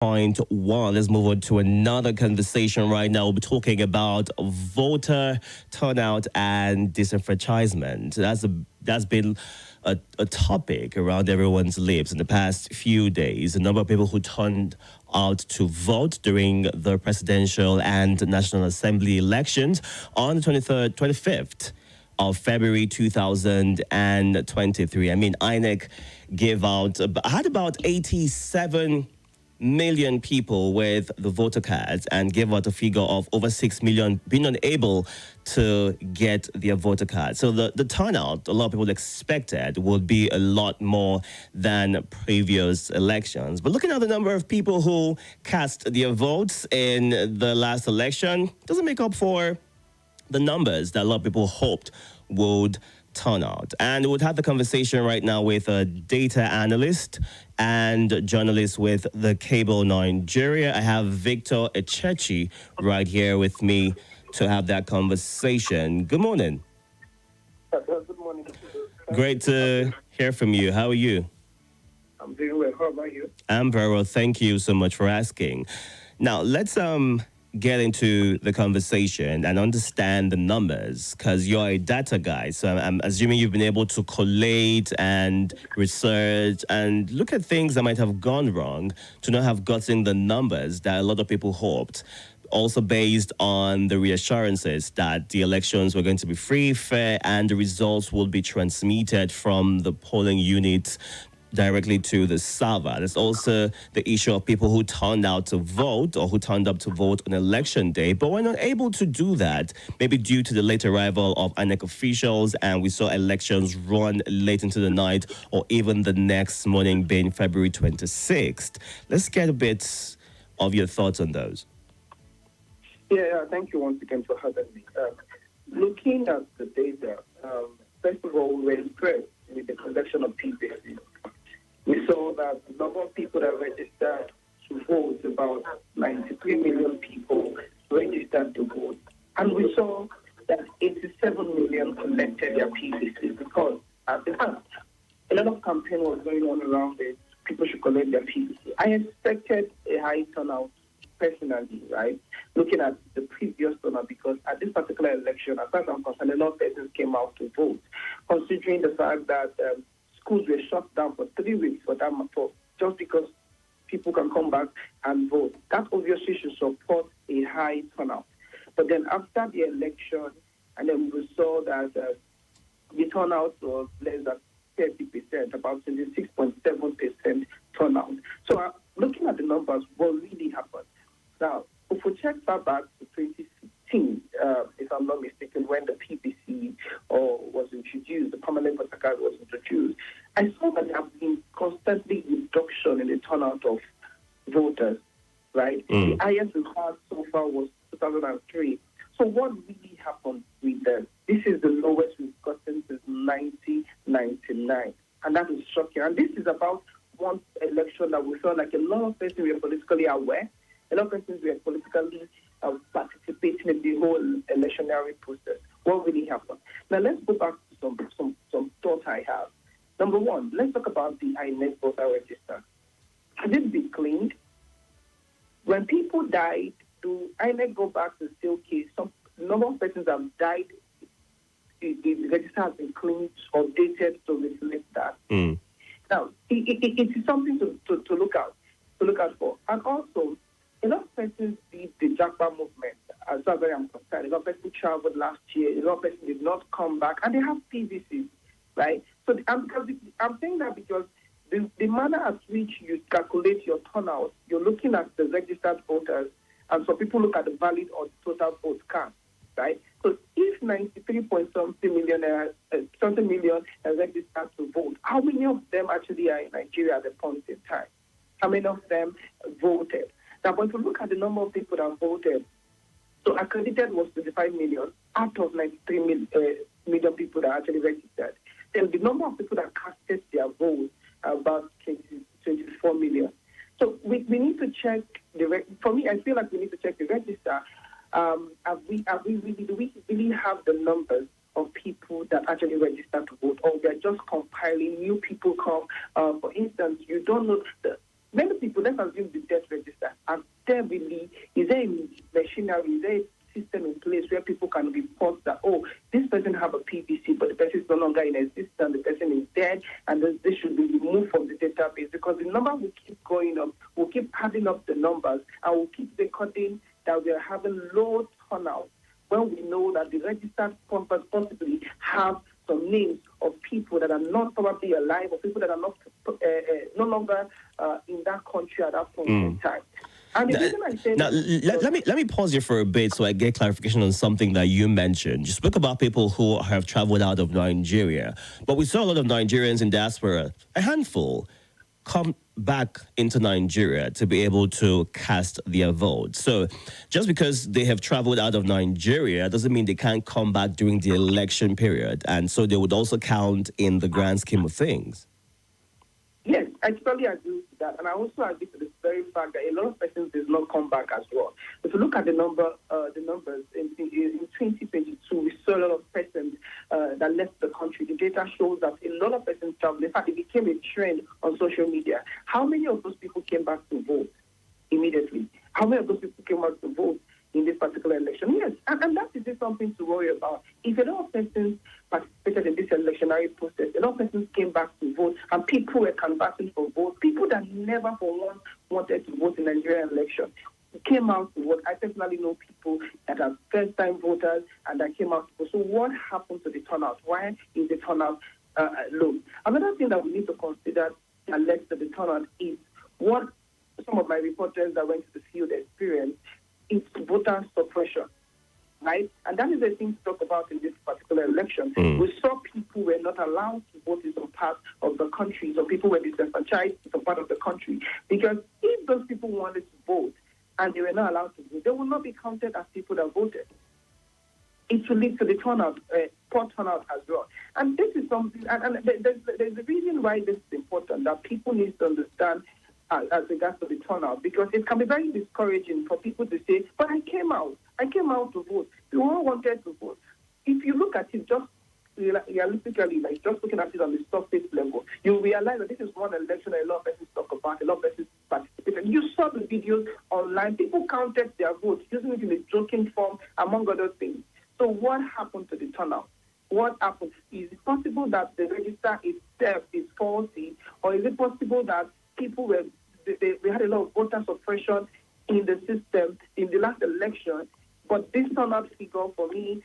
One. Let's move on to another conversation right now. We'll be talking about voter turnout and disenfranchisement. That's been a topic around everyone's lips in the past few days. A number of people who turned out to vote during the presidential and National Assembly elections on the 23rd, 25th of February 2023. I mean, INEC had about 87 million people with the voter cards and gave out a figure of over 6 million being unable to get their voter card. So the turnout, a lot of people expected, would be a lot more than previous elections. But looking at the number of people who cast their votes in the last election, doesn't make up for the numbers that a lot of people hoped would turn out. And we'll have the conversation right now with a data analyst and journalist with the Cable Nigeria. I have Victor Ejechi right here with me to have that conversation. Good morning. Good morning. Great to hear from you. How are you? I'm doing well. How about you? I'm very well. Thank you so much for asking. Now, let's get into the conversation and understand the numbers, because you're a data guy. So I'm assuming you've been able to collate and research and look at things that might have gone wrong to not have gotten the numbers that a lot of people hoped. Also based on the reassurances that the elections were going to be free, fair, and the results will be transmitted from the polling units directly to the server. There's also the issue of people who turned out to vote or who turned up to vote on election day, but were not able to do that, maybe due to the late arrival of INEC officials, and we saw elections run late into the night or even the next morning being February 26th. Let's get a bit of your thoughts on those. Yeah, thank you once again for having me. Looking at the data, first of all, we were impressed with the collection of PVC. We saw that the number of people that registered to vote, about 93 million people registered to vote. And we saw that 87 million collected their PVC because at the time, a lot of campaign was going on around it. People should collect their PVC. I expected a high turnout personally, right? Looking at the previous turnout, because at this particular election, as far as I'm concerned, a lot of persons came out to vote, considering the fact that schools were shut down for 3 weeks just because people can come back and vote. That obviously should support a high turnout. But then after the election, and then we saw that the turnout was less than 30%, about 26.7% turnout. So looking at the numbers, what really happened? Now, if we check far back to 2015, if I'm not mistaken, when the PPC was introduced, the permanent voter card was introduced, I saw that there have been constantly reduction in the turnout of voters, right? The highest we've had so far was 2003. So what really happened with them? This is the lowest we've gotten since 1999, and that is shocking. And this is about one election that we felt like a lot of persons were politically aware. A lot of persons were politically participating in the whole electionary process. What really happened? Now, let's go back to some thoughts I have. Number one, let's talk about the INEC voter register. Has it been cleaned? When people died, do INEC go back to still case? Some number of persons have died. The register has been cleaned or updated to reflect that. Now, it is something to look out for. And also, a lot of persons did the Jackpot movement, as far as I'm concerned. A lot of persons traveled last year. A lot of persons did not come back, and they have PVCs, right? So I'm saying that because the manner at which you calculate your turnout, you're looking at the registered voters, and so people look at the valid or total vote count, right? So if 93.something million are registered to vote, how many of them actually are in Nigeria at the point in time? How many of them voted? Now, but if you look at the number of people that voted, so accredited was 25 million out of 93 million people that actually registered. Then the number of people that casted their votes are about 24 million. So we need to check for me, I feel like we need to check the register. Do we really have the numbers of people that actually register to vote, or we are just compiling new people come? For instance, you don't know many people. Let's assume the death register register? Is there machinery, is there a system in place where people can report that, oh, this person have a PVC, but the person is no longer in existence, the person is dead, and this should be removed from the database, because the number will keep going up, we'll keep adding up the numbers, and we'll keep recording that we are having low turnout when we know that the registered sponsors possibly have some names of people that are not probably alive, or people that are not no longer in that country at that point in time. And the reason I say let me pause you for a bit so I get clarification on something that you mentioned. You spoke about people who have traveled out of Nigeria, but we saw a lot of Nigerians in diaspora, a handful, come back into Nigeria to be able to cast their vote. So just because they have traveled out of Nigeria doesn't mean they can't come back during the election period. And so they would also count in the grand scheme of things. Yes, I totally agree with that. And I also agree to the very fact that a lot of persons did not come back as well. If you look at the numbers in 2022, we saw a lot of persons that left the country. The data shows that a lot of persons traveled. In fact, it became a trend on social media. How many of those people came back to vote immediately? How many of those people came back to vote in this particular election? Yes, and that is just something to worry about. If a lot of persons participated in this electionary process, a lot of persons came back to vote, and people were canvassing for vote, people that never for once wanted to vote in the Nigerian election came out to vote. I personally know people that are first-time voters and that came out to vote. So what happened to the turnout? Why is the turnout low? Another thing that we need to consider that led to the turnout is what some of my reporters that went to the field experienced. It's voter suppression, right? And that is the thing to talk about in this particular election. We saw people were not allowed to vote in some parts of the country, so people were disenfranchised in some part of the country, because if those people wanted to vote and they were not allowed to vote, they will not be counted as people that voted. It will lead to the turnout, poor turnout as well. And this is something, and there's a reason why this is important, that people need to understand as regards to the turnout, because it can be very discouraging for people to say, but I came out to vote. We all wanted to vote. If you look at it just realistically, like just looking at it on the surface level, you realize that this is one election that a lot of persons talk about, a lot of persons participated. You saw the videos online. People counted their votes, using it in a joking form, among other things. So what happened to the turnout? What happened? Is it possible that the register itself is faulty, or is it possible that people we had a lot of voter suppression in the system in the last election? But this turnout figure, for me,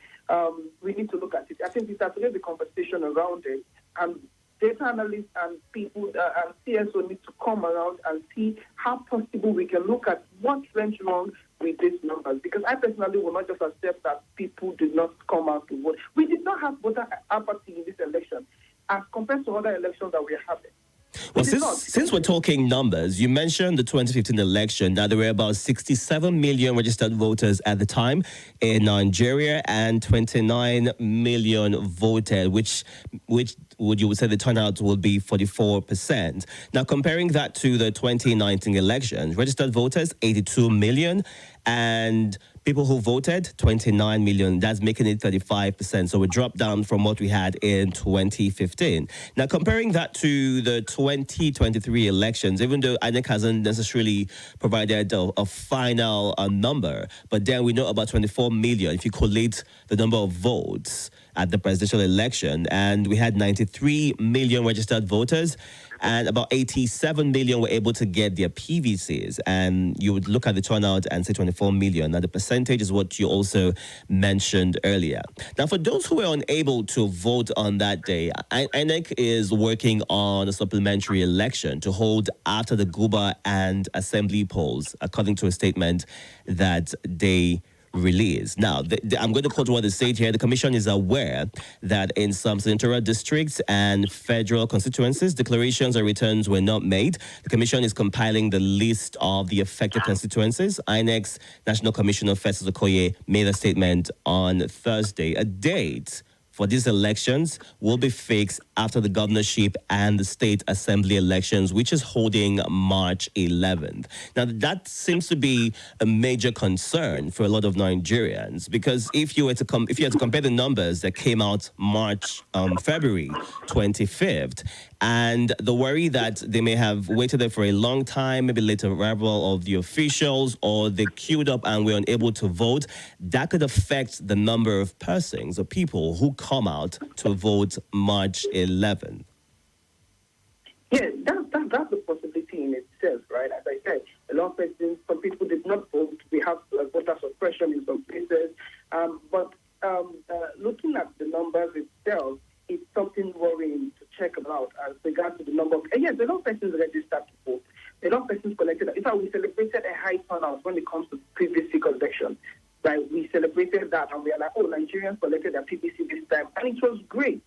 we need to look at it. I think we start to get the conversation around it, and data analysts and people and CSO need to come around and see how possible we can look at what went wrong with these numbers. Because I personally will not just accept that people did not come out to vote. We did not have voter apathy in this election as compared to other elections that we are having. Well, since we're talking numbers, you mentioned the 2015 election, that there were about 67 million registered voters at the time in Nigeria, and 29 million voted, which would you would say the turnout will be 44%. Now, comparing that to the 2019 election, registered voters, 82 million, and people who voted, 29 million. That's making it 35%. So we dropped down from what we had in 2015. Now, comparing that to the 2023 elections, even though INEC hasn't necessarily provided a final number, but then we know about 24 million if you collate the number of votes at the presidential election, and we had 93 million registered voters, and about 87 million were able to get their PVCs. And you would look at the turnout and say 24 million. Now, the percentage is what you also mentioned earlier. Now, for those who were unable to vote on that day, INEC is working on a supplementary election to hold after the Guba and Assembly polls, according to a statement that they release. Now, I'm going to quote what they said here. The Commission is aware that in some senatorial districts and federal constituencies, declarations or returns were not made. The Commission is compiling the list of the affected constituencies. INEC's National Commissioner Festus Okoye made a statement on Thursday. A date for these elections will be fixed after the governorship and the state assembly elections, which is holding March 11th. Now, that seems to be a major concern for a lot of Nigerians, because if you had to compare the numbers that came out February 25th and the worry that they may have waited there for a long time, maybe late arrival of the officials, or they queued up and were unable to vote, that could affect the number of persons or people who come out to vote March 11th. Yeah, that's a possibility in itself, right? As I said, a lot of persons, some people did not vote. We have voter suppression in some places. But looking at the numbers itself, it's something worrying to check about as regards to the number of... yes, a lot of persons registered to vote. A lot of persons collected... In fact, we celebrated a high turnout when it comes to previous election. Right? We celebrated that, and we are like, oh, Nigerians collected their PVC this time, and it was great.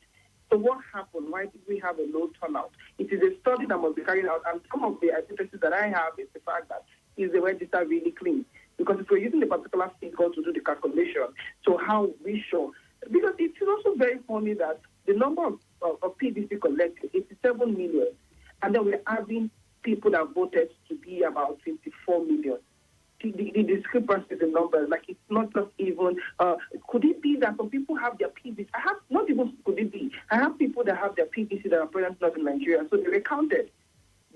So what happened? Why did we have a low turnout? It is a study that must be carried out, and some of the hypotheses that I have is the fact that is the register really clean? Because if we're using a particular figure to do the calculation, so how we show? Because it is also very funny that the number of PVC collected, 87 million, and then we're having people that voted to be about 54 million. The discrepancies in numbers, like it's not just even, could it be that some people have their PVC? Not even could it be, I have people that have their PVC that are present not in Nigeria, so they were counted.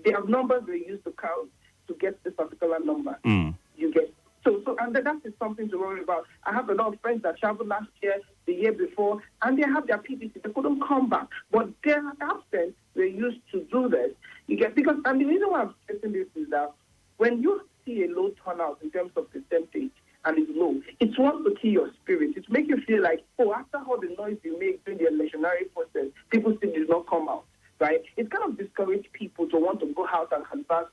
They have numbers they used to count to get this particular number. You get. So and that is something to worry about. I have a lot of friends that traveled last year, the year before, and they have their PVC. They couldn't come back, but their absence, they used to do this. You get, because, and the reason why I'm stressing this is that when you see a low turnout in terms of percentage and it's low, it wants to kill your spirit. It makes you feel like, oh, after all the noise you make during the electionary process, people still did not come out, right? It kind of discourages people to want to go out and canvass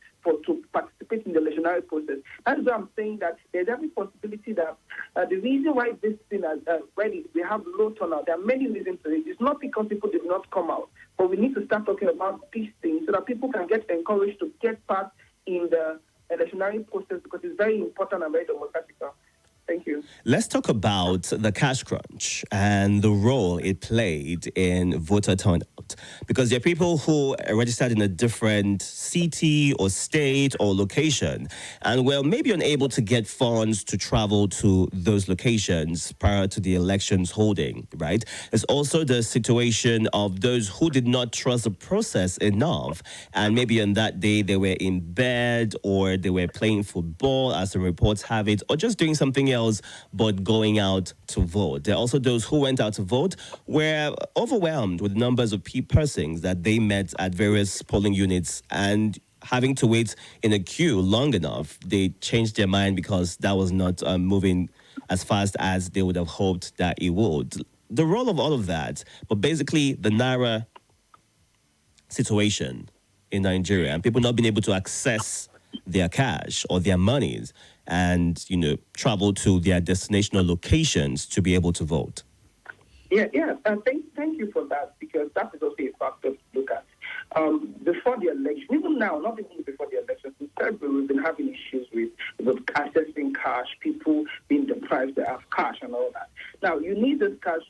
to participate in the electionary process. That's why I'm saying that there's every possibility that the reason why this thing we have low turnout, there are many reasons for it. It's not because people did not come out, but we need to start talking about these things so that people can get encouraged to get part in the electionary process, because it's very important and very democratic. Thank you. Let's talk about the cash crunch and the role it played in voter turnout. Because there are people who are registered in a different city or state or location and were maybe unable to get funds to travel to those locations prior to the elections holding, right? There's also the situation of those who did not trust the process enough, and maybe on that day they were in bed or they were playing football, as the reports have it, or just doing something else but going out to vote. There are also those who went out to vote were overwhelmed with numbers of persons that they met at various polling units, and having to wait in a queue long enough, they changed their mind because that was not moving as fast as they would have hoped that it would. The role of all of that, but basically the Naira situation in Nigeria and people not being able to access their cash or their monies and, travel to their destination or locations to be able to vote. Yeah. Thank you for that, because that is also a factor to look at. Before the election, even now, not even before the election, we've been having issues with accessing cash, people being deprived to have cash and all that. Now, you need this cash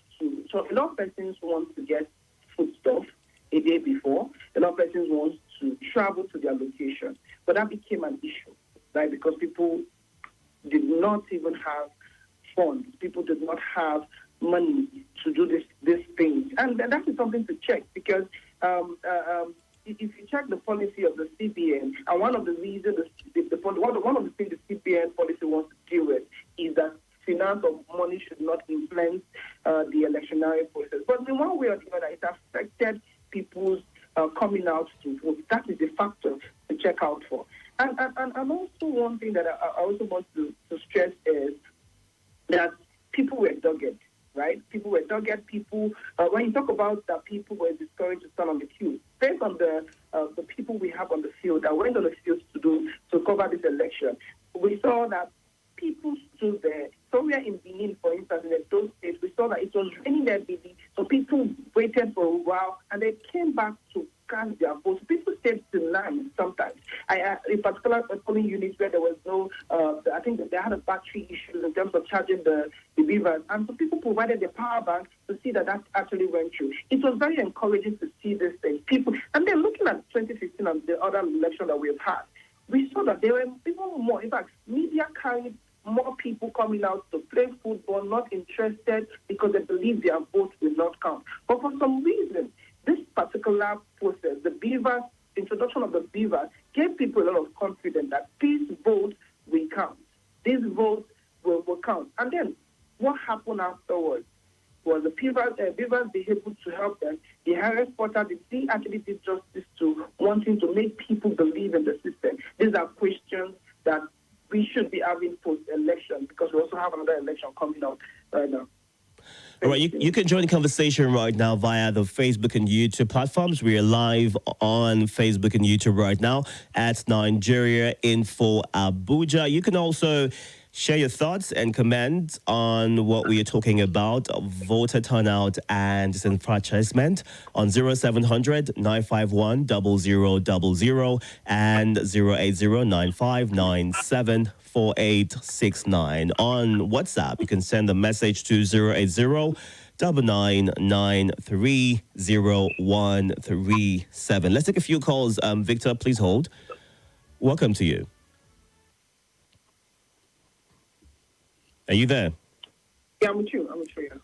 so a lot of persons want to get foodstuff a day before. A lot of persons want to travel to their location. But that became an issue, right? Because people did not even have funds. People did not have money to do this thing. And that is something to check, because if you check the policy of the CBN, and one of the reasons one of the things the CBN policy wants to deal with is that finance or money should not influence the electionary process. But in one way or the other, it affected people's coming out to vote. That is a factor to check out for. And also one thing that I also want to stress is that people were dogged, right? People were dogged. People, when you talk about that, people were discouraged to stand on the queue. Based on the people we have on the field that went on the field to cover this election, we saw that people stood there. Somewhere in Benin, for instance, in those states, we saw that it was raining there busy. So people waited for a while and they came back to cast their votes. People stayed in line sometimes. In particular, polling units where there was no, I think that they had a battery issue in terms of charging the beavers. And so people provided their power bank to see that actually went through. It was very encouraging to see this thing. People, and then looking at 2015 and the other election that we've had, we saw that there were even more. In fact, media carried more people coming out to play football, not interested because they believe their vote will not count. But for some reason, this particular process, the beavers, introduction of the beavers, gave people a lot of confidence that these votes will count. These votes will count. And then what happened afterwards was the beavers be able to help them. The Harris Potter, they actually did justice to wanting to make people believe in the system. These are questions that we should be having post-election, because we also have another election coming up right now. All right, you can join the conversation right now via the Facebook and YouTube platforms. We are live on Facebook and YouTube right now at Nigeria Info Abuja. You can also share your thoughts and comment on what we are talking about, voter turnout and disenfranchisement on 0700 951 0000 and 080 4869. On WhatsApp, you can send a message to 080 999 Let's take a few calls. Victor, please hold. Welcome to you. Are you there? Yeah, I'm with you. Yeah.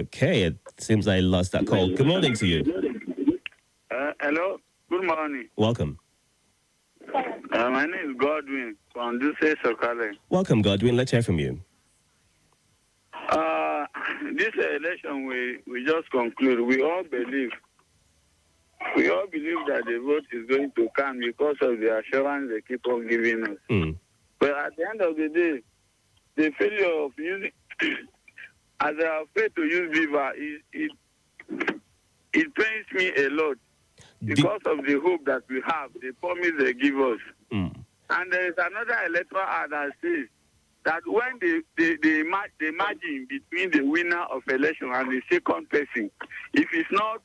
Okay, it seems I lost that call. Good morning to you. Hello. Good morning. Welcome. My name is Godwin from Duse Sokale. Welcome, Godwin. Let's hear from you. This election we just conclude. We all believe that the vote is going to come because of the assurance they keep on giving us. But at the end of the day, the failure of using, as they are afraid to use Viva, it pains me a lot because of the hope that we have, the promise they give us. And there is another electoral ad that says that when the margin between the winner of election and the second person, if it's not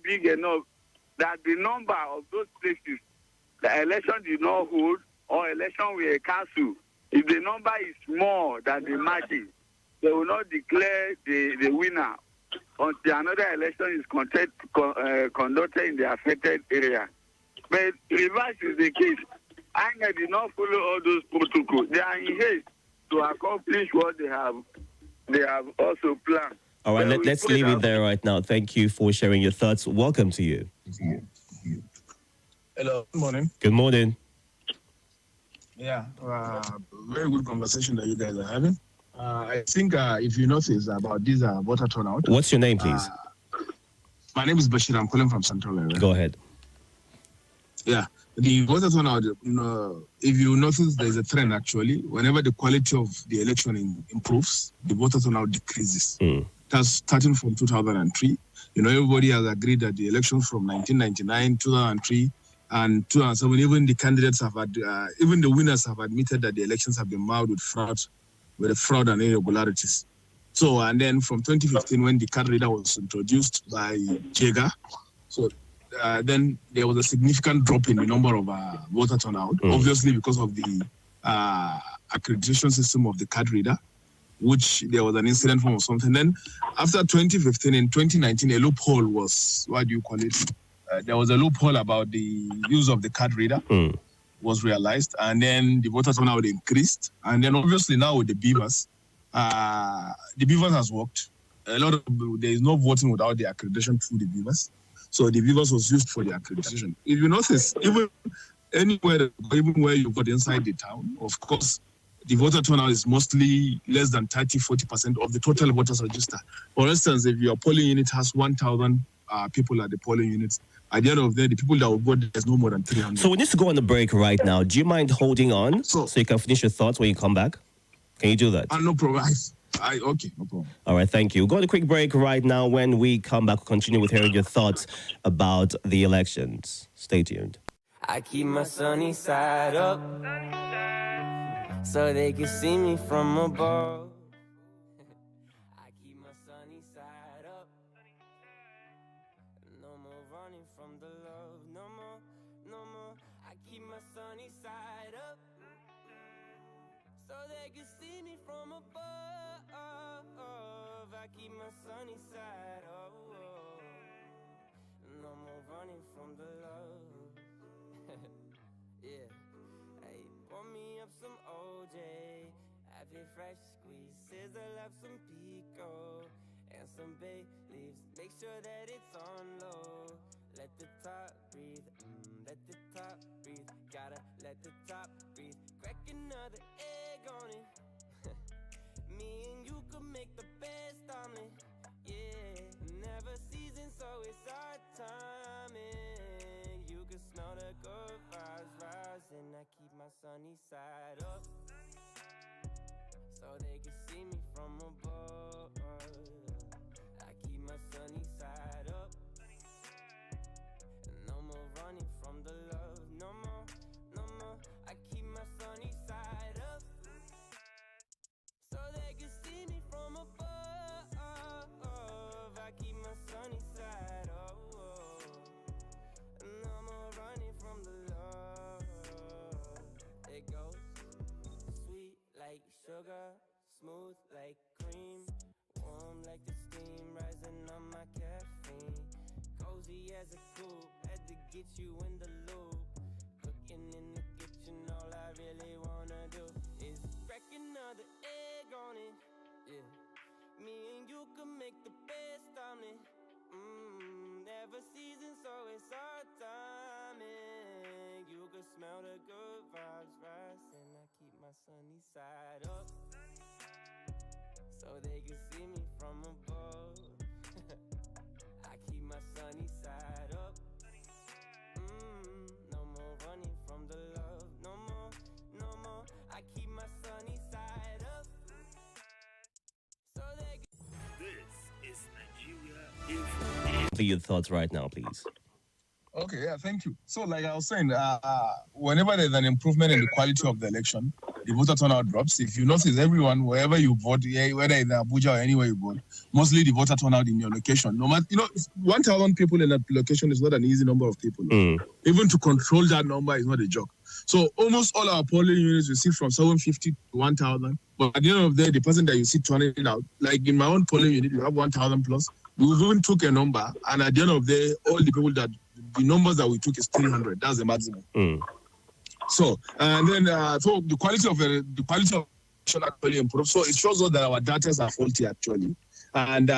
big enough, that the number of those places the election did not hold or election were cancelled, if the number is more than the margin, they will not declare the winner until another election is conducted in the affected area. But reverse is the case. Anga did not follow all those protocols. They are in haste to accomplish what they have also planned. All right, let's leave it there right now. Thank you for sharing your thoughts. Welcome to you. Hello, good morning. Good morning. Yeah, very good conversation that you guys are having. I think if you notice about this voter turnout. What's your name, please? My name is Bashir. I'm calling from Central area. Go ahead. Yeah, the voter turnout, if you notice, there's a trend actually. Whenever the quality of the election improves, the voter turnout decreases. That's starting from 2003. Everybody has agreed that the elections from 1999, 2003, and 2007, even the candidates have even the winners have admitted that the elections have been marred with fraud and irregularities. So, and then from 2015, when the card reader was introduced by Jega, so then there was a significant drop in the number of voter turnout, obviously because of the accreditation system of the card reader, which there was an incident from or something. Then after 2015, in 2019, a loophole was, what do you call it? There was a loophole about the use of the card reader was realized, and then the voter turnout increased. And then obviously now with the beavers has worked. There is no voting without the accreditation through the beavers. So the beavers was used for the accreditation. If you notice, even where you got inside the town, of course, the voter turnout is mostly less than 30-40% of the total voters register. For instance, if your polling unit has 1,000 people at the polling units, at the end of the day, the people that will vote, there's no more than 300. So we need to go on a break right now. Do you mind holding on so you can finish your thoughts when you come back? Can you do that? No problem. Okay, no problem. All right, thank you. We'll go on a quick break right now. When we come back, we'll continue with hearing your thoughts about the elections. Stay tuned. I keep my sunny side up so they can see me from above. I keep my sunny side up. No more running from the love. No more, no more. I keep my sunny side up so they can see me from above. I keep my sunny side up. No more running from the love. Yeah. Hey, pour me up some OJ, have it fresh squeeze, sizzle up some pico and some bay leaves. Make sure that it's on low. let the top breathe. Let the top breathe. Gotta let the top breathe. Crack another egg on it. Me and you could make the best omelet. Yeah, never seasoned, so it's our timing. You can smell the good vibes rising. I keep my sunny side up, so they can see me from above. I keep my sunny side up. No more running from the love. No more, no more. I keep my sunny side up, so they can see me from above. I keep my sunny side up. No more running from the love. It goes sweet like sugar, smooth like cream, warm like the steam rising on my caffeine. Cozy as a coop, had to get you in the loop. Cooking in the kitchen, all I really wanna do is crack another egg on it. Yeah, me and you can make the best omelet. Never seasoned, so it's our timing. You can smell the good vibes rising. I keep my sunny side up, so they can see me from above. I keep my sunny side up. No more running from the love. No more, no more. I keep my sunny side up, so they can. This is Nigeria Info. Your thoughts right now, please. Okay, yeah, thank you. So, like I was saying, whenever there's an improvement in the quality of the election, the voter turnout drops. If you notice, everyone, wherever you vote, whether in Abuja or anywhere you vote, mostly the voter turnout in your location. No matter, 1,000 people in a location is not an easy number of people. Even to control that number is not a joke. So, almost all our polling units we see from 750 to 1,000. But at the end of the day, the person that you see turning out, like in my own polling unit, you have 1,000 plus. We even took a number, and at the end of the day, all the people that the numbers that we took is 300. That's the maximum. So, and then so the quality of election actually improved. So it shows us that our data are faulty actually. And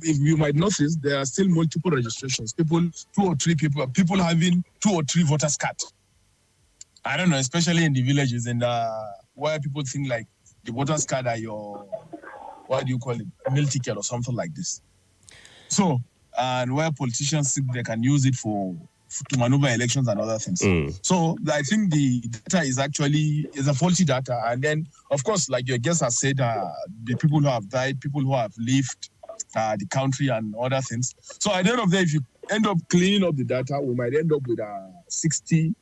if you might notice, there are still multiple registrations. People having 2 or 3 voters cards. I don't know, especially in the villages and where people think like the voters card are your, what do you call it, meal ticket or something like this. So, and where politicians think they can use it to maneuver elections and other things. So I think the data is a faulty data. And then, of course, like your guest has said, the people who have died, people who have left the country and other things. So at the end of the day, if you end up cleaning up the data, we might end up with 60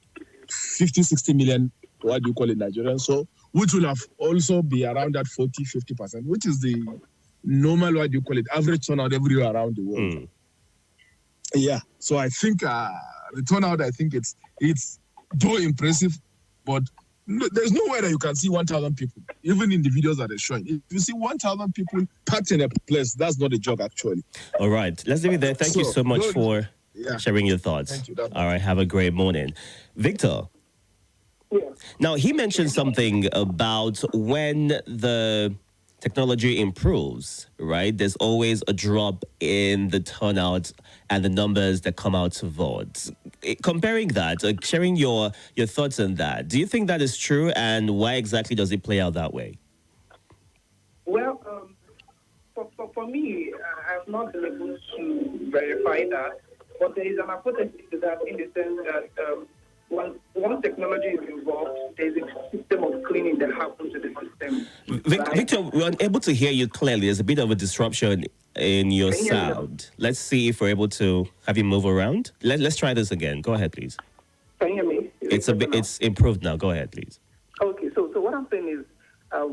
million, what do you call it, Nigerians. So, which will have also be around that 40-50%, which is the normal, what do you call it, average turnout everywhere around the world. Yeah, so I think the turnout, I think it's though impressive, but there's no way that you can see 1,000 people, even in the videos that they're showing. If you see 1,000 people packed in a place, that's not a joke, actually. All right, let's leave it there. Thank you so much for sharing your thoughts. Thank you. All right, have a great morning. Victor. Yeah. Now, he mentioned something about when the technology improves, right? There's always a drop in the turnout and the numbers that come out to vote. Comparing that, sharing your thoughts on that, do you think that is true, and why exactly does it play out that way? Well, for me, I've not been able to verify that, but there is an hypothesis to that in the sense that once technology is involved, there's a system of cleaning that happens to the system. Victor, we're unable to hear you clearly. There's a bit of a disruption in your sound. Let's see if we're able to have you move around. Let's try this again. Go ahead, please. Can you hear me? It's improved now. Go ahead, please. Okay, so what I'm saying is,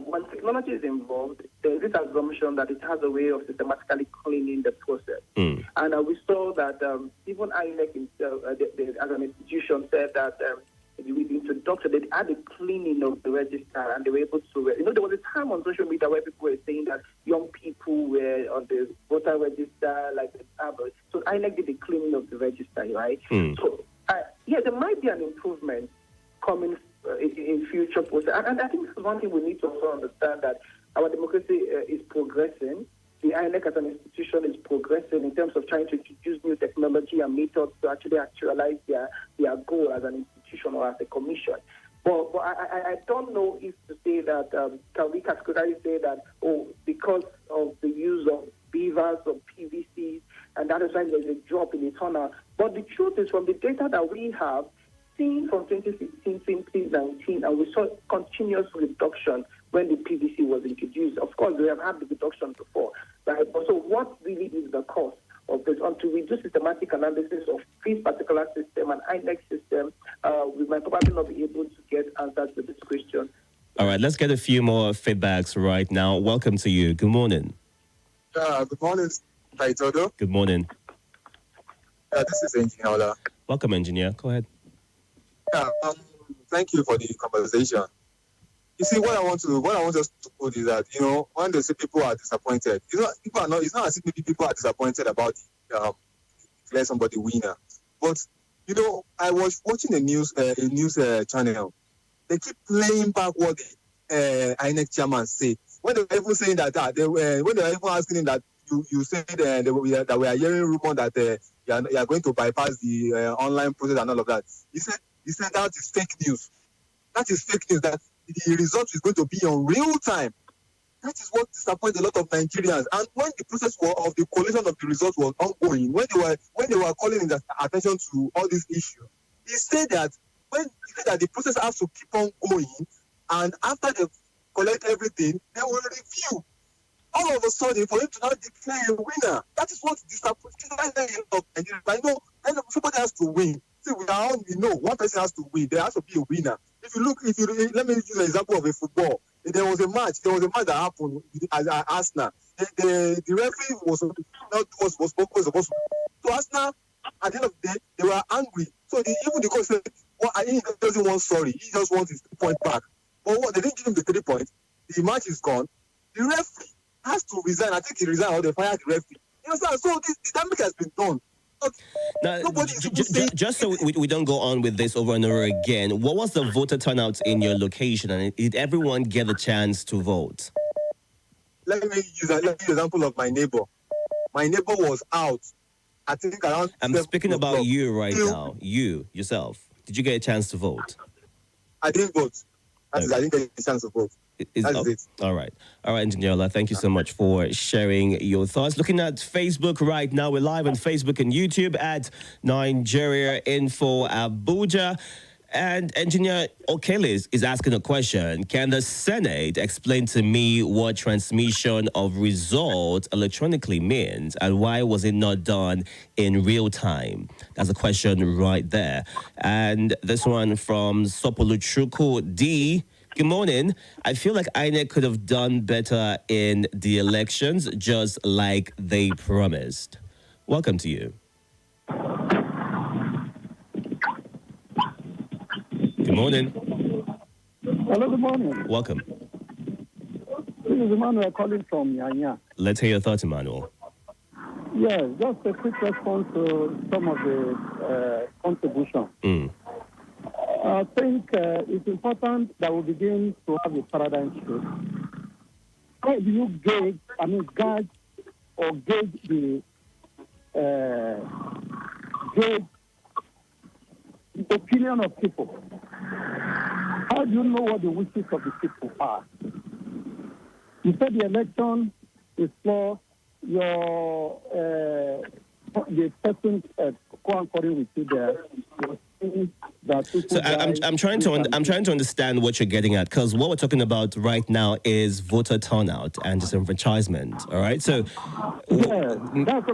when technology is involved, there's this assumption that it has a way of systematically cleaning the process. And we saw that even INEC himself, as an institution, said that with the introduction, they had a cleaning of the register, and they were able to, there was a time on social media where people were saying that young people were on the voter register, like the average. So INEC did the cleaning of the register, right? So, there might be an improvement coming in future process. And I think this is one thing we need to also understand, that our democracy is progressing. the INEC as an institution is progressing in terms of trying to introduce new technology and methods to actually actualize their goal as an institution or as a commission. But I don't know if to say that, can we categorically say that, because of the use of beavers or PVCs, and that is why there's a drop in the turnout. But the truth is, from the data that we have, seen from 2016, 2019, and we saw continuous reduction when the PVC was introduced. Of course, we have had the reduction before, right? But so what really is the cause of this? Until we do systematic analysis of this particular system and INEC system, we might probably not be able to get answers to this question. All right, let's get a few more feedbacks right now. Welcome to you. Good morning. Good morning, Itodo. Good morning. This is Engineer Ola. Welcome, engineer. Go ahead. Thank you for the conversation. You see, what I want us to put is that, when they say people are disappointed, it's not as if maybe people are disappointed about declare somebody winner. But, I was watching a news channel. They keep playing back what the INEC chairman said. When they were even saying that, when they were even asking him that you said that we are hearing rumor that you are going to bypass the online process and all of that. He said that is fake news. That is fake news. That the result is going to be on real time. That is what disappoints a lot of Nigerians. And when the process of the collation of the results was ongoing, when they were calling the attention to all these issues, he said that the process has to keep on going, and after they collect everything, they will review. All of a sudden, for him to not declare a winner, that is what disappoints a lot of Nigerians. I know somebody has to win. See, we know one person has to win. There has to be a winner. Let me use an example of a football. There was a match that happened at Arsenal. The referee was supposed to. So Arsenal, at the end of the day, they were angry. So even the coach said, he doesn't want sorry. He just wants his 3 point back. But they didn't give him the 3 points. The match is gone. The referee has to resign. I think he resigned or they fired the referee. So the damage has been done. Now, just so we don't go on with this over and over again, what was the voter turnout in your location, and did everyone get a chance to vote? Let me use an example of my neighbor. My neighbor was out, I think around... I'm speaking about you right now. You, yourself. Did you get a chance to vote? I didn't vote. I didn't get a chance to vote. That's it. All right, Engineer Ola, thank you so much for sharing your thoughts. Looking at Facebook right now, we're live on Facebook and YouTube at Nigeria Info Abuja. And Engineer Okeles is asking a question. Can the Senate explain to me what transmission of results electronically means, and why was it not done in real time? That's a question right there. And this one from Sopoluchuku D. Good morning. I feel like INEC could have done better in the elections, just like they promised. Welcome to you. Good morning. Hello, good morning. Welcome. This is Emmanuel calling from Yanya. Let's hear your thoughts, Emmanuel. Yes, just a quick response to some of the contributions. I think it's important that we begin to have a paradigm shift. How do you gauge the opinion of people? How do you know what the wishes of the people are? You said the election is for the person co-anchoring with you there. So I'm trying to understand what you're getting at, because what we're talking about right now is voter turnout and disenfranchisement. All right, so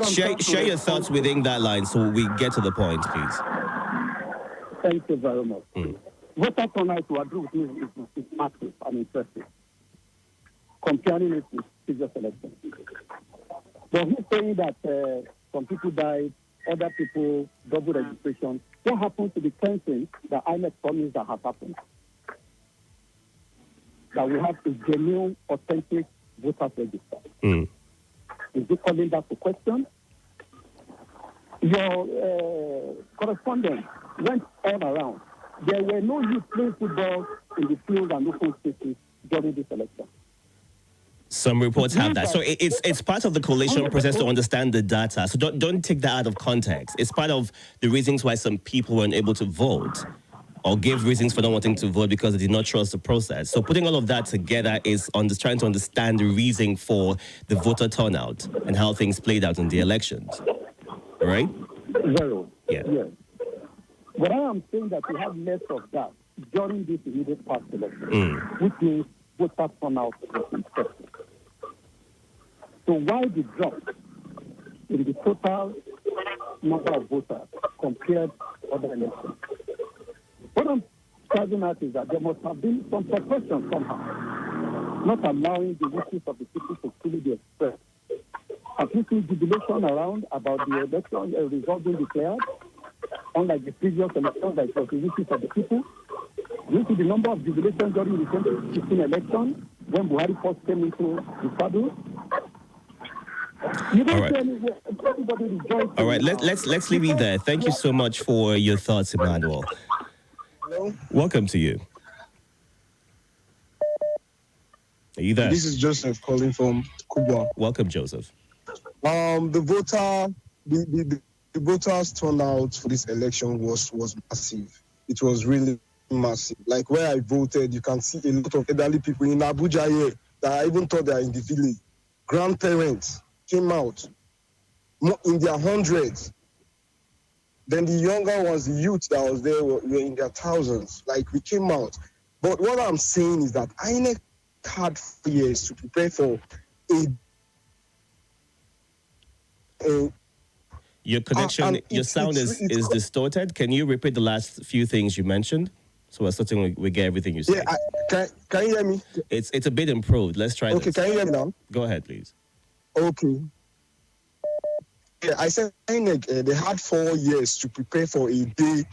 share your thoughts within that line so we get to the point, please. Thank you very much. Voter turnout, to agree with me, is massive and impressive. Comparing it with previous elections. But he's saying that some people died, other people double registration. What happened to the 10 things that INEC promised that have happened? That we have a genuine, authentic voter register. Is it calling that to question? Your correspondent went all around. There were no youth playing football in the field and open spaces during this election. Some reports have that. So it's part of the collation process to understand the data. So don't take that out of context. It's part of the reasons why some people weren't able to vote or give reasons for not wanting to vote because they did not trust the process. So putting all of that together is trying to understand the reason for the voter turnout and how things played out in the elections. All right? Zero. Yeah. Yes. But I am saying that we have less of that during this immediate past election, which means voter turnout was impressive. So why the drop in the total number of voters compared to other elections? What I'm driving at is that there must have been some suppression somehow, not allowing the wishes of the people to fully be expressed. Have you seen jubilation around about the election result being declared? Unlike the previous election, that was the wishes of the people. You see the number of jubilations during the 2016 election when Buhari first came into the saddle. You don't All right. see anywhere. Everybody rejoicing. All right, let's leave it there. Thank you so much for your thoughts, Emmanuel. Hello? Welcome to you. Are you there? This is Joseph calling from Cuba. Welcome, Joseph. The voters turnout for this election was massive. It was really massive. Like where I voted, you can see a lot of elderly people in Abuja here that I even thought they are in the village. Grandparents came out in their hundreds. Then the younger ones, the youth that was there were in their thousands. Like we came out. But what I'm saying is that INEC had 4 years to prepare for your connection, your sound is distorted. Can you repeat the last few things you mentioned? So we're starting, we get everything you said. Yeah, can you hear me? It's a bit improved. Let's try this. Okay, can you hear me now? Go ahead, please. Okay. Yeah, I said INEC, they had 4 years to prepare for a day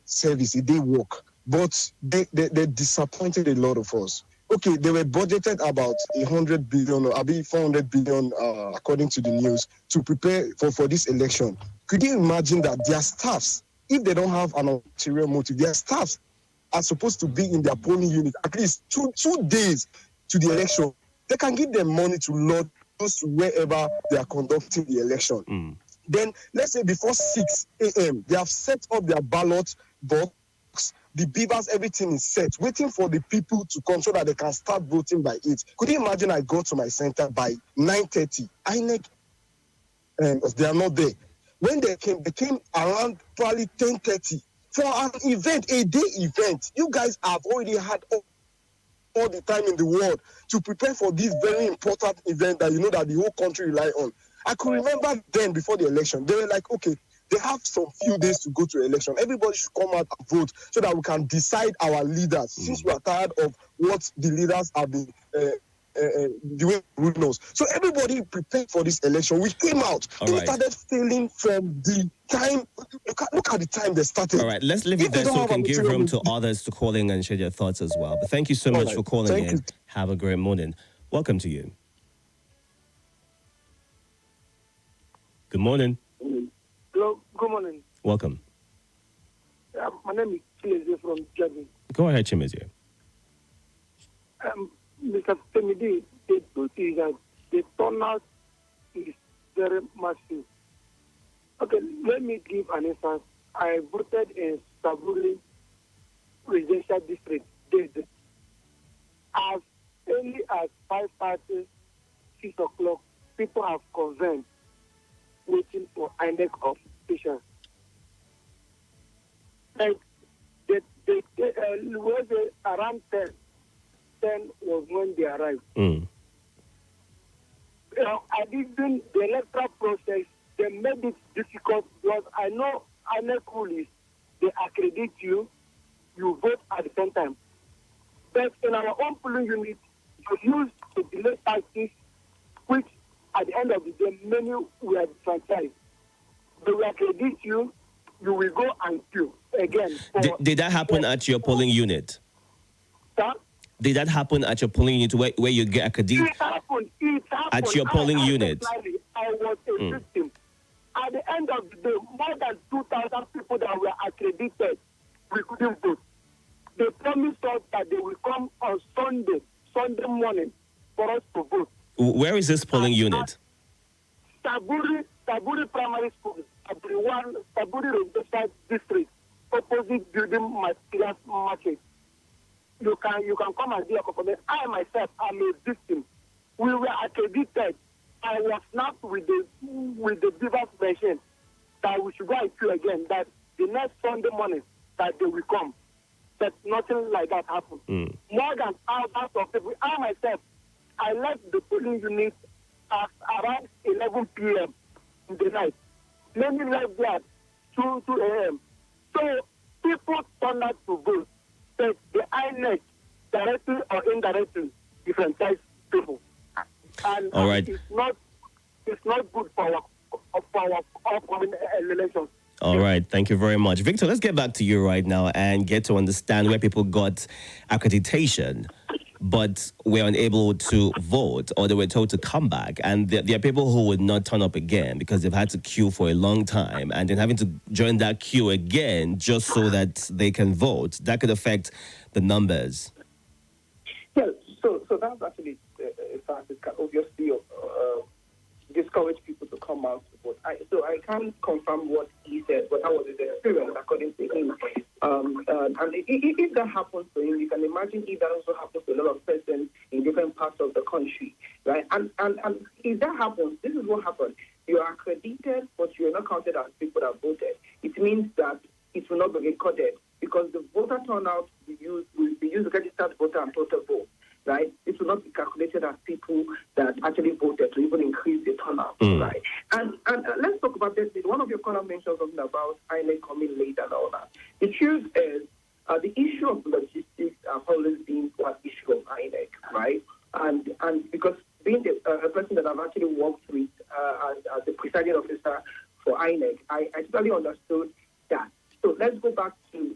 service, a day work. But they disappointed a lot of us. Okay, they were budgeted about 100 billion or 400 billion, according to the news, to prepare for this election. Could you imagine that their staffs, if they don't have an ulterior motive, their staffs are supposed to be in their polling unit at least two days to the election. They can give them money to load those to wherever they are conducting the election. Then, let's say before 6 a.m., they have set up their ballot box. The beavers, everything is set, waiting for the people to come so that they can start voting by 8. Could you imagine I go to my center by 9:30? INEC, they are not there. When they came around probably 10:30 for an event, a day event. You guys have already had all the time in the world to prepare for this very important event that you know that the whole country rely on. I could remember then before the election, they were like, okay, they have some few days to go to election. Everybody should come out and vote so that we can decide our leaders. Since we are tired of what the leaders have been doing, knows. So everybody prepared for this election. We came out. They started failing from the time. Look at the time they started. All right, let's leave it there so we can give room to others to call in and share their thoughts as well. But thank you so much for calling in. Have a great morning. Welcome to you. Good morning. Hello, good morning. Welcome. My name is Chimezie from Germany. Go ahead, Chimezie. Mr. Temidi, the truth is that the turnout is very massive. Okay, let me give an instance. I voted in Saburi Residential District. As early as 5:30, 6 o'clock, people have convened waiting for INEC officials. And was around 10 was when they arrived. I didn't, the electoral process, they made it difficult because I know INEC rule is they accredit you, you vote at the same time. But in our own polling unit, you use the delay tactics, which at the end of the day, many were disenfranchised. They will accredit you, you will go and queue again. Did that happen at your polling unit? Sir? Did that happen at your polling unit where you get accredited? It happened. At your polling unit? I was a victim. At the end of the day, more than 2,000 people that were accredited, we couldn't vote. They promised us that they will come on Sunday morning for us to vote. Where is this polling unit? Taburi Primary School, Taburi Residential District, opposite building materials market. You can come and do a confirmation. I myself am a victim. We were accredited. I was snapped with the Beavers machine that we should go and queue again. That the next Sunday morning that they will come. But nothing like that happened. More than thousands of people. I myself, I left the polling unit at around 11 p.m. in the night. Many left there at 2 a.m. So people turned out to vote. But the INEC, directly or indirectly, differentiate people. And all right. It's not good for our upcoming elections. All right. Thank you very much. Victor, let's get back to you right now and get to understand where people got accreditation, but were unable to vote, or they were told to come back. And there are people who would not turn up again because they've had to queue for a long time, and then having to join that queue again just so that they can vote. That could affect the numbers. Yeah, so that's actually a fact. It can obviously discourage people to come out to vote. I can't confirm what he said, but that was his experience according to him. And if that happens to him, you can imagine if that also happens to a lot of persons in different parts of the country, right? And if that happens, this is what happens. You are accredited, but you are not counted as people that voted. It means that it will not be recorded because the voter turnout will be used registered voter and total vote. Right, it will not be calculated as people that actually voted to even increase the turnout, right? And let's talk about this. One of your column mentioned something about INEC coming late and all that. The truth is, the issue of logistics have always been one issue of INEC, right? And because being a person that I've actually worked with as the presiding officer for INEC, I totally understood that. So let's go back to.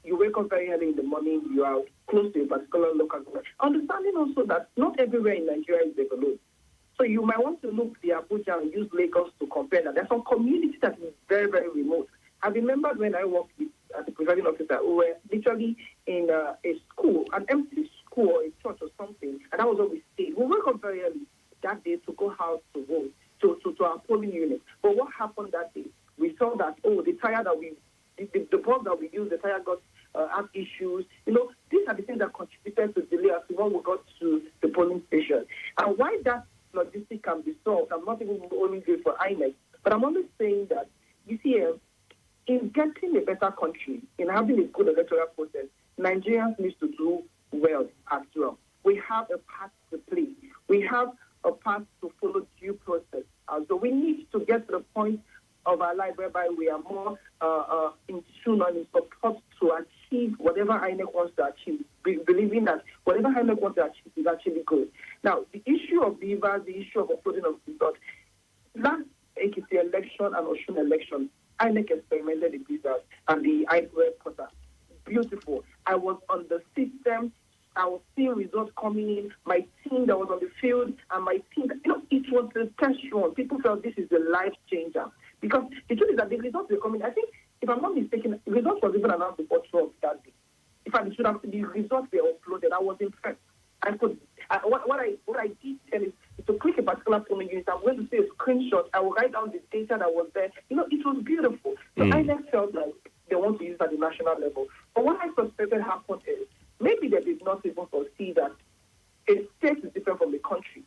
You wake up very early in the morning, you are close to a particular local government. Understanding also that not everywhere in Nigeria is developed. So you might want to look the Abuja and use Lagos to compare that. There's some communities that is very, very remote. I remember when I worked with as a presiding officer, we were literally in a school, an empty school or a church or something, and that was where we stayed. We woke up very early that day to go out to vote, to our polling unit. But what happened that day? We saw that, the tire that the bulb that we used, the tire got had issues. These are the things that contributed to delay as when we got to the polling station. And why that logistic can be solved, I'm not even only good for INEC, but I'm only saying that, you see, in getting a better country, in having a good electoral process, Nigerians need to do well as well. We have a part to play. We have a path to follow due process. So we need to get to the point of our life whereby we are more in tune and in support to achieve whatever INEC wants to achieve, believing that whatever INEC wants to achieve is actually good. Now, the issue of Beavers, the issue of uploading of results, last Ekiti election and Osun election, INEC experimented the Beavers and the IPOA portal. Beautiful. I was on the system. I was seeing results coming in. My team that was on the field and my team, it was the test run. People felt this is the life changer. Because the truth is that the results were coming. I think, if I'm not mistaken, the results was even announced before 12 that day. In fact, the results were uploaded. I was impressed. What I did tell is to click a particular polling unit. I'm going to say a screenshot. I will write down the data that was there. It was beautiful. So I just felt like they want to use it at the national level. But what I suspected happened is maybe they did not even foresee that a state is different from the country.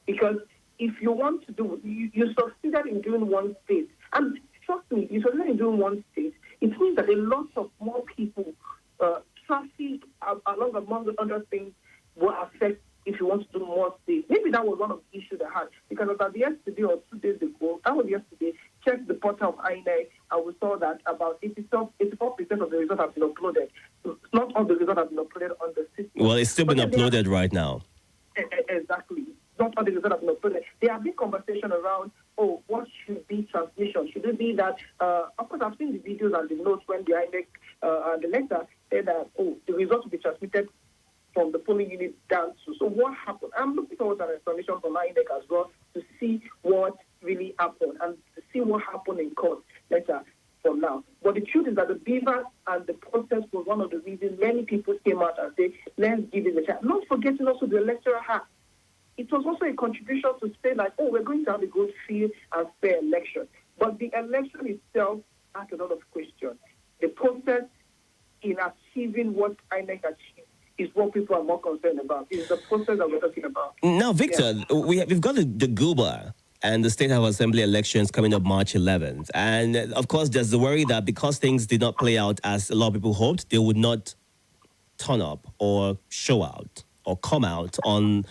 Because if you want to do, you succeeded in doing one state. And trust me, you succeeded in doing one state. It means that a lot of more people, traffic, along among other things, will affect if you want to do more states. Maybe that was one of the issues I had. Because about yesterday or 2 days ago, that was yesterday, checked the portal of INEC, and we saw that about 84% of the results have been uploaded. So not all the results have been uploaded on the system. Well, it's still been uploaded right now. Exactly. Not all the results have been uploaded. There have been conversation around, what should be transmission? Should it be that, of course, I've seen the videos and the notes when the INEC, the letter said that, the results will be transmitted from the polling unit down to. So what happened? I'm looking forward to an explanation from INEC as well to see what really happened and to see what happened in court later from now. But the truth is that the Beaver and the process was one of the reasons many people came out and said, let's give it a chance. Not forgetting also the electoral act. it was also a contribution to say like, oh, we're going to have a good, free and fair election. But the election itself has a lot of questions. The process in achieving what INEC achieved is what people are more concerned about. It's the process that we're talking about. Now, Victor, we've got the GUBA and the State House Assembly elections coming up March 11th. And, of course, there's the worry that because things did not play out as a lot of people hoped, they would not turn up or show out or come out on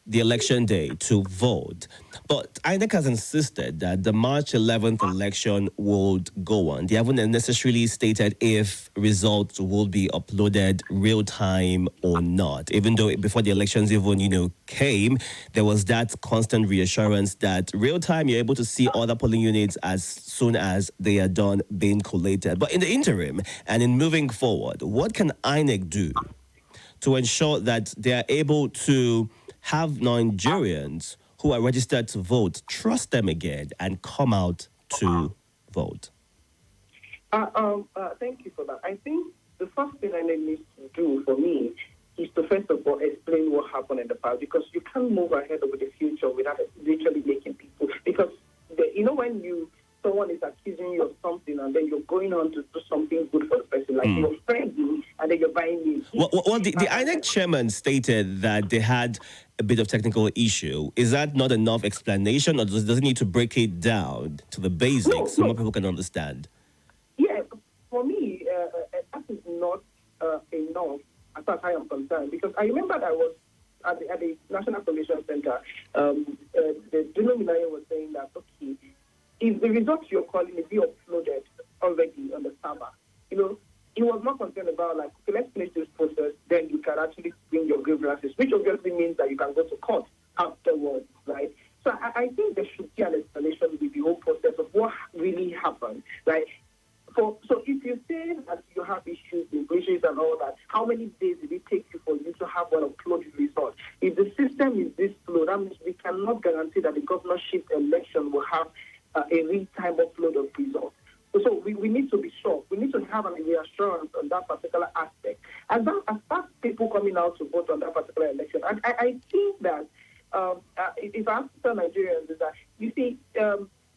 the election day to vote. But INEC has insisted that the March 11th election would go on. They haven't necessarily stated if results will be uploaded real time or not. Even though before the elections even, came, there was that constant reassurance that real time you're able to see other polling units as soon as they are done being collated. But in the interim and in moving forward, what can INEC do to ensure that they are able to have Nigerians who are registered to vote trust them again and come out to vote? Thank you for that. I think the first thing I need to do for me is to first of all explain what happened in the past, because you can't move ahead with the future without literally making people. Because when someone is accusing you of something and then you're going on to do something good for the person, like you're friendly and then you're buying me. Well, the INEC chairman stated that they had a bit of technical issue. Is that not enough explanation, or does it need to break it down to the basics so more people can understand? Yeah, for me, that is not enough as far as I am concerned, because I remember that I was at the National Commission Center. The denominator was saying that, okay, if the results you're calling is be uploaded already on the server, he was not concerned about like, okay, let's finish this process, then you can actually bring your grievances, which obviously means that you can go to court afterwards, right? So I think there should be an explanation with the whole process of what really happened, right? So if you say that you have issues, glitches and all that, how many days did it take you for you to have one uploaded result? If the system is this slow, that means we cannot guarantee that the governorship election will have a real-time upload of results. So we need to be sure. We need to have a reassurance on that particular aspect. As far as people coming out to vote on that particular election, I think that if I have to tell Nigerians is that, you see,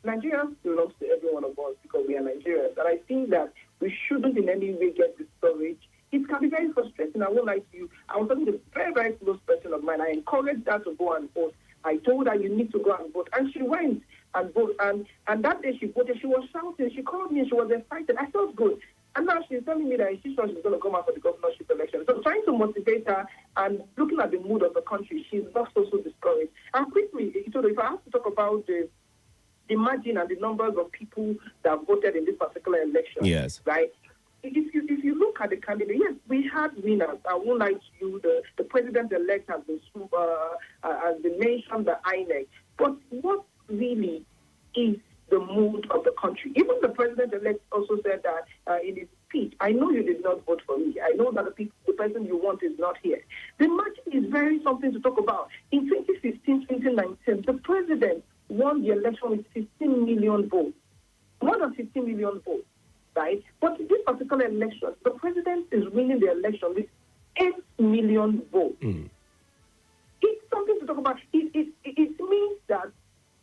Nigerians belongs to every one of us because we are Nigerians. And I think that we shouldn't in any way get discouraged. It can be very frustrating. I won't lie to you. I was talking to a very, very close person of mine. I encouraged her to go and vote. I told her you need to go and vote. And she went and voted. And that day she voted, she was shouting. She called me and she was excited. I felt good. And now she's telling me that she's sure she's going to come out for the governorship election. So trying to motivate her and looking at the mood of the country, she's not so discouraged. And quickly, Itodo, if I have to talk about the margin and the numbers of people that voted in this particular election, yes, right? If you look at the candidate, yes, we had winners. I won't lie to you. The president-elect has been mentioned by INEC. But what really is the mood of the country? Even the president-elect also said that in his speech, I know you did not vote for me. I know that the person you want is not here. The margin is very something to talk about. In 2015, 2019, the president won the election with 15 million votes. More than 15 million votes. Right? But in this particular election, the president is winning the election with 8 million votes. It's something to talk about. It means that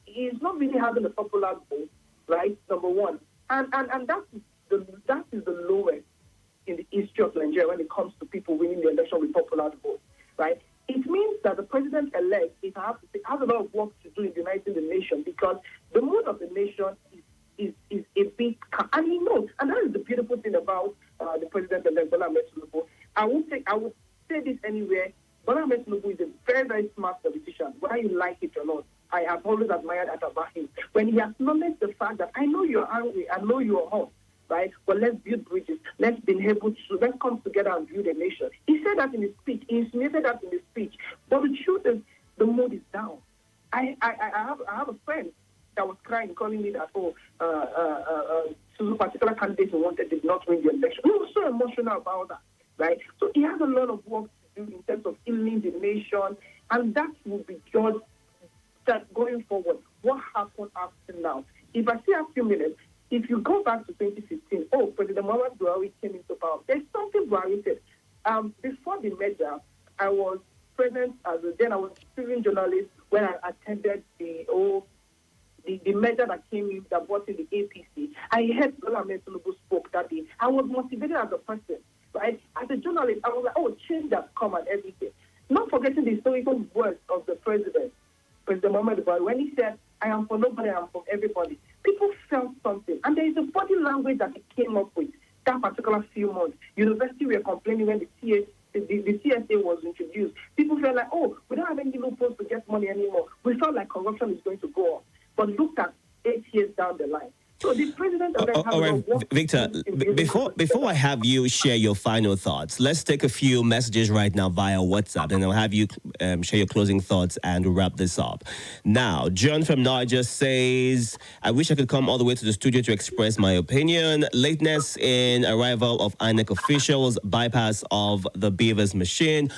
he's not really having a popular vote, right? Number one. And that is the lowest in the history of Nigeria when it comes to people winning the election with popular vote, right? It means that the president-elect has a lot of work to do in uniting the nation, because the mood of the nation is a big, and he knows, and that is the beautiful thing about the president-elect Bola Ahmed Tinubu. I would say this anywhere. Bola Ahmed Tinubu is a very, very smart politician, whether you like it or not. I have always admired that about him. When he acknowledged the fact that I know you're angry, I know you're hot, right? But let's build bridges. Let's come together and build a nation. He said that in his speech. He insinuated that in his speech. But the truth is, the mood is down. I have a friend that was crying, calling me that, so particular candidate he wanted did not win the election. He was so emotional about that, right? So he has a lot of work to do in terms of healing the nation, and that will be just that going forward. What happened after now? If I see a few minutes, if you go back to 2015, President Muhammadu Buhari came into power. There's something Buhari said. Before the merger, I was present then I was a student journalist when I attended the measure that came in that brought in the APC. I heard Bola Tinubu spoke that day. I was motivated as a person. Right? As a journalist, I was like, oh, change has come and everything. Not forgetting the historical words of the President Muhammadu Buhari, when he said, I am for nobody, I am for everybody. People felt something. And there is a body language that he came up with that particular few months. University were complaining when the CSA was introduced. People felt like, oh, we don't have any loopholes to get money anymore. We felt like corruption is going to go on. But look at 8 years down the line. So the president all right, Victor, before I have you share your final thoughts, let's take a few messages right now via WhatsApp, and I'll have you share your closing thoughts and wrap this up. Now, John from Niger says, I wish I could come all the way to the studio to express my opinion. Lateness in arrival of INEC officials, bypass of the Beavers machine,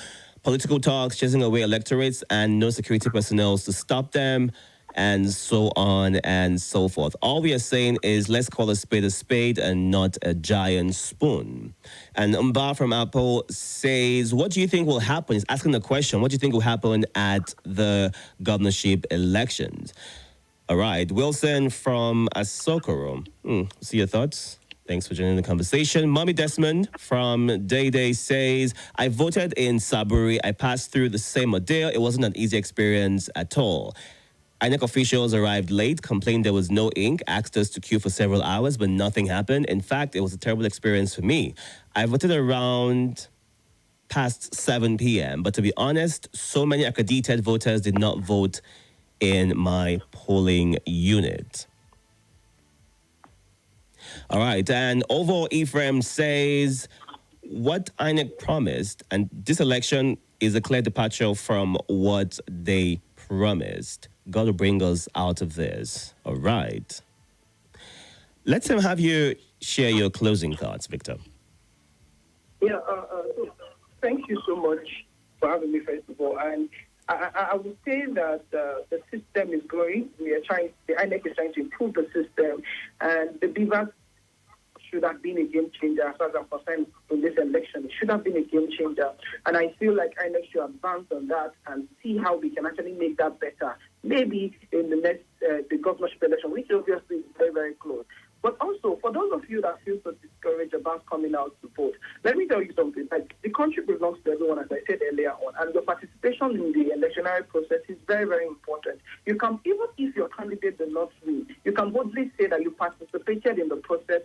political talks, chasing away electorates, and no security personnel to stop them, and so on and so forth. All we are saying is let's call a spade and not a giant spoon. And Mba from Apple says, what do you think will happen? He's asking the question, what do you think will happen at the governorship elections? All right, Wilson from Asokoro. See your thoughts? Thanks for joining the conversation. Mommy Desmond from Day says, I voted in Saburi. I passed through the same ordeal. It wasn't an easy experience at all. INEC officials arrived late, complained there was no ink, asked us to queue for several hours, but nothing happened. In fact, it was a terrible experience for me. I voted around past 7 p.m., but to be honest, so many accredited voters did not vote in my polling unit. All right, and Ovo Ephraim says, what INEC promised, and this election is a clear departure from what they promised. Got to bring us out of this. All right. Let's have you share your closing thoughts, Victor. Yeah, thank you so much for having me, first of all. And I would say that the system is growing. The INEC is trying to improve the system, and the Beavers should have been a game changer as far as I'm concerned in this election. It should have been a game changer. And I feel like INEC should advance on that and see how we can actually make that better. Maybe in the next, the governorship election, which obviously is very, very close. But also, for those of you that feel so discouraged about coming out to vote, let me tell you something. Like, the country belongs to everyone, as I said earlier on, and your participation in the electionary process is very, very important. You can, even if your candidate does not win, you can boldly say that you participated in the process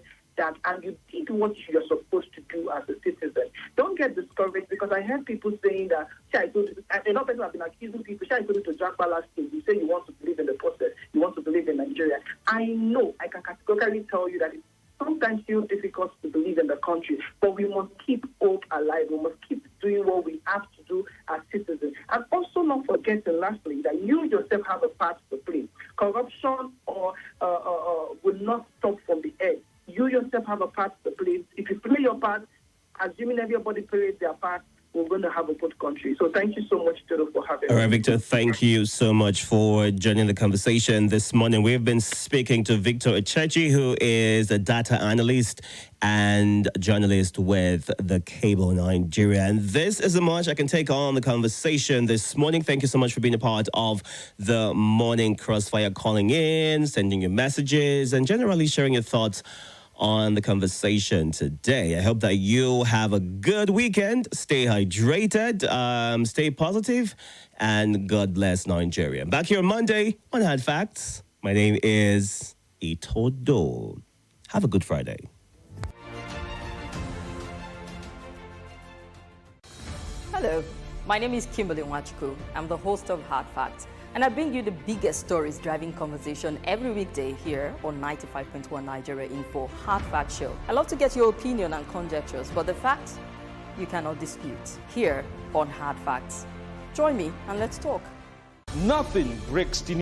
and you did what you're supposed to do as a citizen. Don't get discouraged, because I heard people saying that, a lot of people have been accusing people, to Jackpa last year, you say you want to believe in the process, you want to believe in Nigeria. I know, I can categorically tell you that it sometimes feels difficult to believe in the country, but we must keep hope alive. We must keep doing what we have to do as citizens. And also not forgetting, lastly, that you yourself have a part to play. Corruption will not stop from the edge. You yourself have a part to play. If you play your part, assuming everybody plays their part, we're going to have a good country. So thank you so much, Itodo, for having me. All right, Victor, thank you so much for joining the conversation this morning. We've been speaking to Victor Ejechi, who is a data analyst and journalist with the Cable Nigeria. And this is the much I can take on the conversation this morning. Thank you so much for being a part of the morning Crossfire, calling in, sending your messages, and generally sharing your thoughts on the conversation today. I hope that you have a good weekend. Stay hydrated, stay positive, and God bless Nigeria. Back here on Monday on Hard Facts. My name is Itodo. Have a good Friday. Hello, my name is Kimberly Nwachukwu. I'm the host of Hard Facts, and I bring you the biggest stories driving conversation every weekday here on 95.1 Nigeria Info Hard Fact Show. I love to get your opinion and conjectures, but the facts you cannot dispute here on Hard Facts. Join me and let's talk. Nothing breaks the